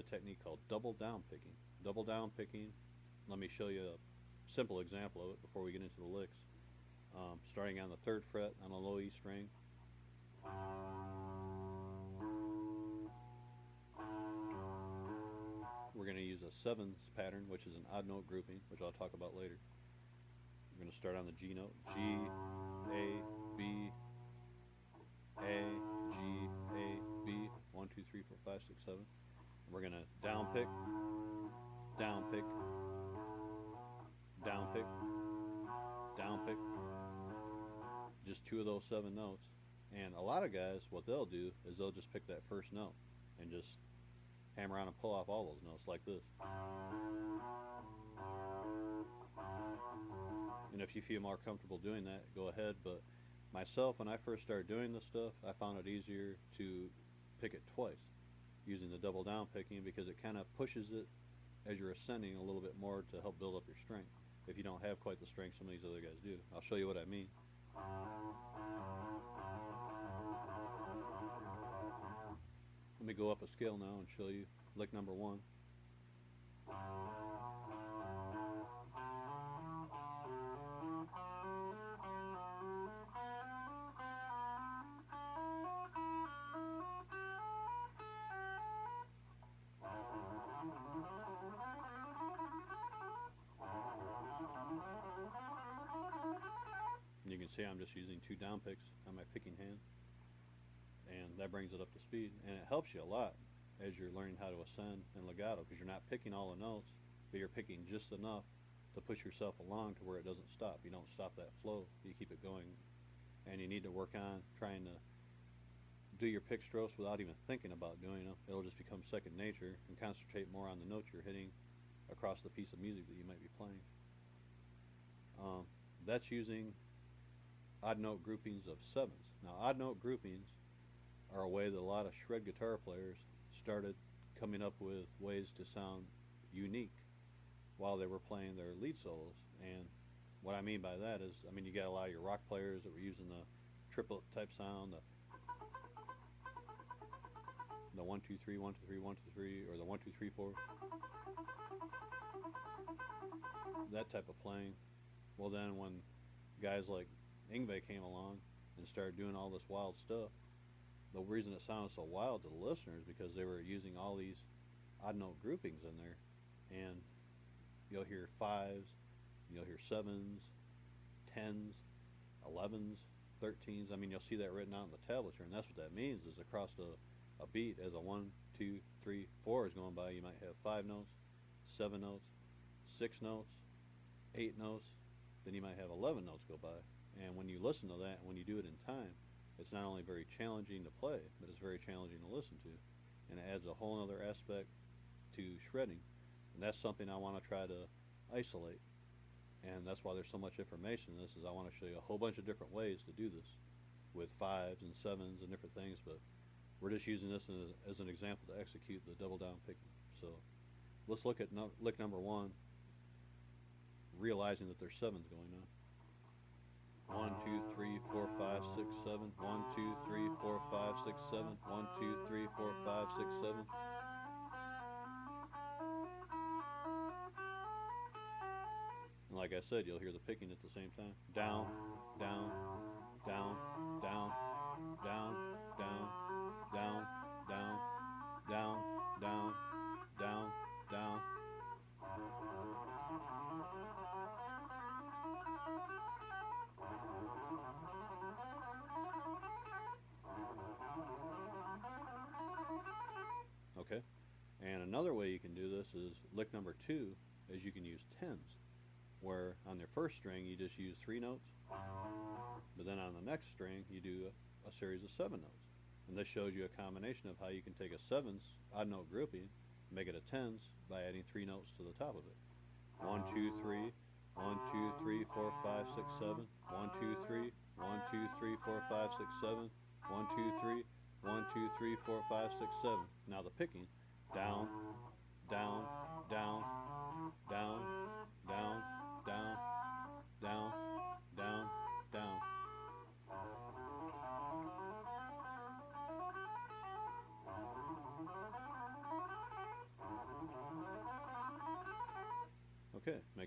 a technique called double down picking. Double down picking, let me show you a simple example of it before we get into the licks. Starting on the 3rd fret on a low E string. We're going to use a 7s pattern, which is an odd note grouping, which I'll talk about later. We're going to start on the G note. G, A, B, A, G, A, B. 1, 2, 3, 4, 5, 6, 7. We're going to down pick, down pick, down pick, down pick. Just 2 of those 7 notes. And a lot of guys, what they'll do is they'll just pick that first note and just hammer on and pull off all those notes like this. And if you feel more comfortable doing that, go ahead. But myself, when I first started doing this stuff, I found it easier to pick it twice using the double down picking, because it kind of pushes it as you're ascending a little bit more to help build up your strength if you don't have quite the strength some of these other guys do. I'll show you what I mean. Let me go up a scale now and show you lick number 1. You can see I'm just using 2 down picks on my picking hand, and that brings it up to speed, and it helps you a lot as you're learning how to ascend and legato, because you're not picking all the notes, but you're picking just enough to push yourself along to where it doesn't stop. You don't stop that flow, you keep it going, and you need to work on trying to do your pick strokes without even thinking about doing them. It'll just become second nature, and concentrate more on the notes you're hitting across the piece of music that you might be playing. That's using odd note groupings of 7s. Now, odd note groupings are a way that a lot of shred guitar players started coming up with ways to sound unique while they were playing their lead solos. And what I mean by that is, I mean, you got a lot of your rock players that were using the triplet type sound, the 1 2 3 1 2 3 1 2 3, or the 1 2 3 4, that type of playing. Well, then when guys like Yngwie came along and started doing all this wild stuff, the reason it sounded so wild to the listeners because they were using all these odd note groupings in there, and you'll hear 5s, you'll hear 7s, 10s, 11s, 13s. I mean, you'll see that written out in the tablature, and that's what that means is across a beat, as a 1 2 3 4 is going by, you might have 5 notes, 7 notes, 6 notes, 8 notes, then you might have 11 notes go by. And when you listen to that, when you do it in time, it's not only very challenging to play, but it's very challenging to listen to. And it adds a whole other aspect to shredding. And that's something I want to try to isolate. And that's why there's so much information in this, is I want to show you a whole bunch of different ways to do this with 5s and 7s and different things. But we're just using this as an example to execute the double down picking. So let's look at lick number 1, realizing that there's 7s going on. 1 2 3 4 5 6 7. 1 2 3 4 5 6 7. 1 2 3 4 5 6 7. And like I said, you'll hear the picking at the same time. Down, down, down, down, down, down, down, down, down, down, down, down. Okay, and another way you can do this is lick number 2, is you can use 10s, where on their first string you just use 3 notes, but then on the next string you do a series of 7 notes. And this shows you a combination of how you can take a 7s odd note grouping, make it a 10s by adding 3 notes to the top of it. 1 2 3, 1 2 3 4 5 6 7. 1 2 3, 1 2 3 4 5 6 7. 1 2 3, 1 2 3 4 5 6 7. Now the picking: down, down, down, down, down, down, down, down, down. Okay, make